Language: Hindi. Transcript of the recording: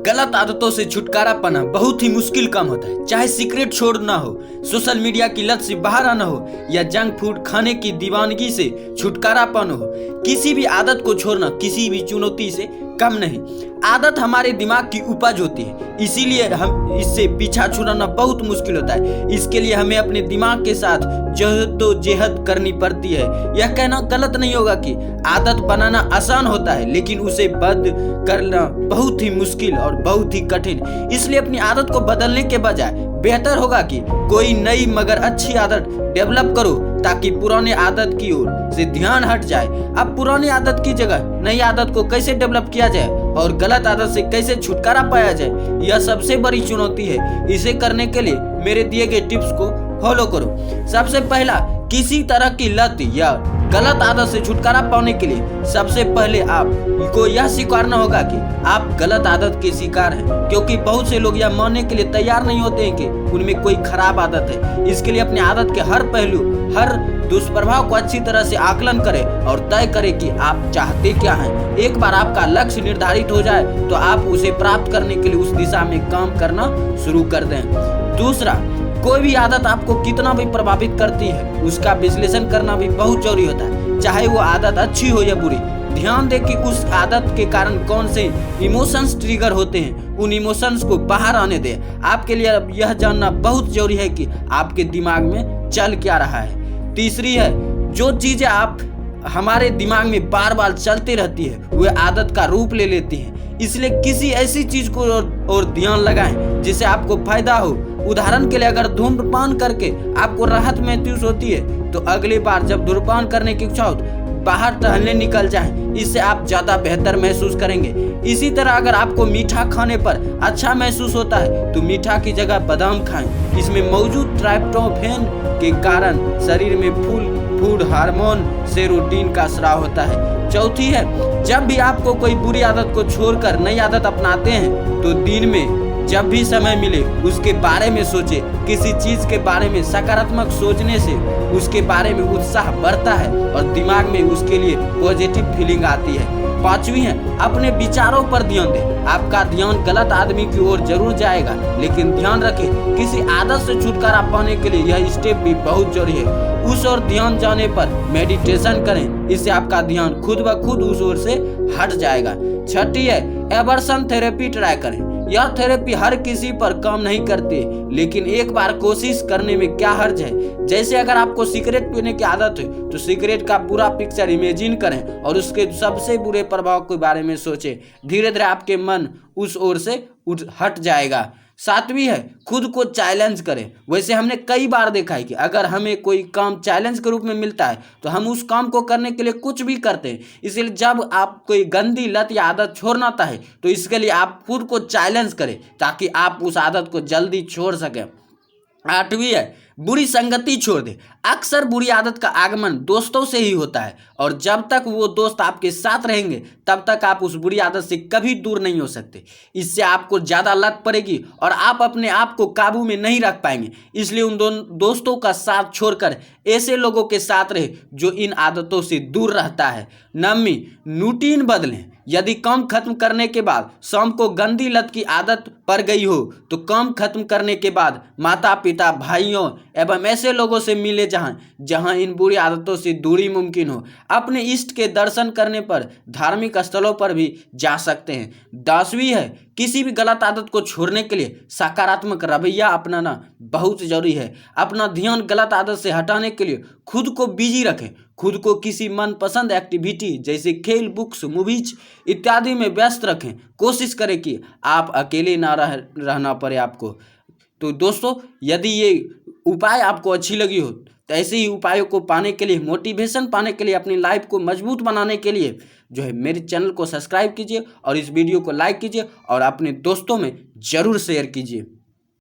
गलत आदतों से छुटकारा पाना बहुत ही मुश्किल काम होता है। चाहे सिगरेट छोड़ना हो, सोशल मीडिया की लत से बाहर आना हो या जंक फूड खाने की दीवानगी से छुटकारा पाना हो, किसी भी आदत को छोड़ना किसी भी चुनौती से कम नहीं। आदत हमारे दिमाग की उपज होती है, इसीलिए हम इससे पीछा छुड़ाना बहुत मुश्किल होता है। इसके लिए हमें अपने दिमाग के साथ जद्दोजहद करनी पड़ती है। यह कहना गलत नहीं होगा कि आदत बनाना आसान होता है, लेकिन उसे बंद करना बहुत ही मुश्किल और बहुत ही कठिन। इसलिए अपनी आदत को बदलने के बजाय बेहतर होगा कि कोई नई मगर अच्छी आदत डेवलप करो, ताकि पुरानी आदत की ओर से ध्यान हट जाए। अब पुरानी आदत की जगह नई आदत को कैसे डेवलप किया जाए और गलत आदत से कैसे छुटकारा पाया जाए, यह सबसे बड़ी चुनौती है। इसे करने के लिए मेरे दिए गए टिप्स को फॉलो करो। सबसे पहला, किसी तरह की लत या गलत आदत से छुटकारा पाने के लिए सबसे पहले आपको यह स्वीकारना होगा कि आप गलत आदत के शिकार हैं, क्योंकि बहुत से लोग यह मानने के लिए तैयार नहीं होते हैं कि उनमें कोई खराब आदत है। इसके लिए अपनी आदत के हर पहलू, हर दुष्प्रभाव को अच्छी तरह से आकलन करें और तय करें कि आप चाहते क्या हैं। एक बार आपका लक्ष्य निर्धारित हो जाए तो आप उसे प्राप्त करने के लिए उस दिशा में काम करना शुरू कर दें। दूसरा, कोई भी आदत आपको कितना भी प्रभावित करती है, उसका विश्लेषण करना भी बहुत जरूरी होता है, चाहे वो आदत अच्छी हो या बुरी। ध्यान दें कि उस आदत के कारण कौन से इमोशंस ट्रिगर होते हैं, उन इमोशंस को बाहर आने दें। आपके लिए अब यह जानना बहुत जरूरी है कि आपके दिमाग में चल क्या रहा है। तीसरी है, जो चीजें आप हमारे दिमाग में बार बार चलती रहती है वह आदत का रूप ले लेती है। इसलिए किसी ऐसी चीज को और ध्यान लगाएं जिससे आपको फायदा हो। उदाहरण के लिए, अगर धूम्रपान करके आपको राहत महसूस होती है तो अगली बार जब धूम्रपान करने की इच्छा हो बाहर टहलने निकल जाएं। इससे आप ज्यादा बेहतर महसूस करेंगे। इसी तरह अगर आपको मीठा खाने पर अच्छा महसूस होता है तो मीठा की जगह बादाम खाएं। इसमें मौजूद ट्राइप्टोफैन के कारण शरीर में फूड हार्मोन सेरोटोनिन का स्राव होता है। चौथी है, जब भी आपको कोई बुरी आदत को छोड़कर नई आदत अपनाते हैं तो दिन में जब भी समय मिले उसके बारे में सोचे। किसी चीज के बारे में सकारात्मक सोचने से उसके बारे में उत्साह बढ़ता है और दिमाग में उसके लिए पॉजिटिव फीलिंग आती है। पांचवी है, अपने विचारों पर ध्यान दें। आपका ध्यान गलत आदमी की ओर जरूर जाएगा, लेकिन ध्यान रखें किसी आदत से छुटकारा पाने के लिए यह स्टेप भी बहुत जरूरी है। उस ओर ध्यान जाने पर मेडिटेशन करें, इससे आपका ध्यान खुद ब खुद उस ओर से हट जाएगा। छठी है, एवर्सन थेरेपी ट्राई करें। यह थेरेपी हर किसी पर काम नहीं करती, लेकिन एक बार कोशिश करने में क्या हर्ज है। जैसे अगर आपको सिगरेट पीने की आदत है तो सिगरेट का पूरा पिक्चर इमेजिन करें और उसके सबसे बुरे प्रभाव के बारे में सोचें। धीरे धीरे आपके मन उस ओर से हट जाएगा। सातवीं है, खुद को चैलेंज करें। वैसे हमने कई बार देखा है कि अगर हमें कोई काम चैलेंज के रूप में मिलता है तो हम उस काम को करने के लिए कुछ भी करते हैं। इसलिए जब आप कोई गंदी लत या आदत छोड़ना चाहे तो इसके लिए आप खुद को चैलेंज करें ताकि आप उस आदत को जल्दी छोड़ सकें। आठवीं है, बुरी संगति छोड़ दे। अक्सर बुरी आदत का आगमन दोस्तों से ही होता है और जब तक वो दोस्त आपके साथ रहेंगे तब तक आप उस बुरी आदत से कभी दूर नहीं हो सकते। इससे आपको ज्यादा लत पड़ेगी और आप अपने आप को काबू में नहीं रख पाएंगे। इसलिए उन दोस्तों का साथ छोड़कर ऐसे लोगों के साथ रहे जो इन आदतों से दूर रहता है। नववीं, रूटीन बदलें। यदि काम खत्म करने के बाद शाम को गंदी लत की आदत पड़ गई हो तो काम खत्म करने के बाद माता पिता, भाइयों एवं ऐसे लोगों से मिले जहां इन बुरी आदतों से दूरी मुमकिन हो। अपने इष्ट के दर्शन करने पर धार्मिक स्थलों पर भी जा सकते हैं। 10वीं है, किसी भी गलत आदत को छोड़ने के लिए सकारात्मक रवैया अपनाना बहुत जरूरी है। अपना ध्यान गलत आदत से हटाने के लिए खुद को बिजी रखें। खुद को किसी मनपसंद एक्टिविटी जैसे खेल, बुक्स, मूवीज इत्यादि में व्यस्त रखें। कोशिश करें कि आप अकेले ना रहना पड़े आपको। तो दोस्तों, यदि ये उपाय आपको अच्छी लगी हो तो ऐसे ही उपायों को पाने के लिए, मोटिवेशन पाने के लिए, अपनी लाइफ को मजबूत बनाने के लिए जो है मेरे चैनल को सब्सक्राइब कीजिए और इस वीडियो को लाइक कीजिए और अपने दोस्तों में जरूर शेयर कीजिए।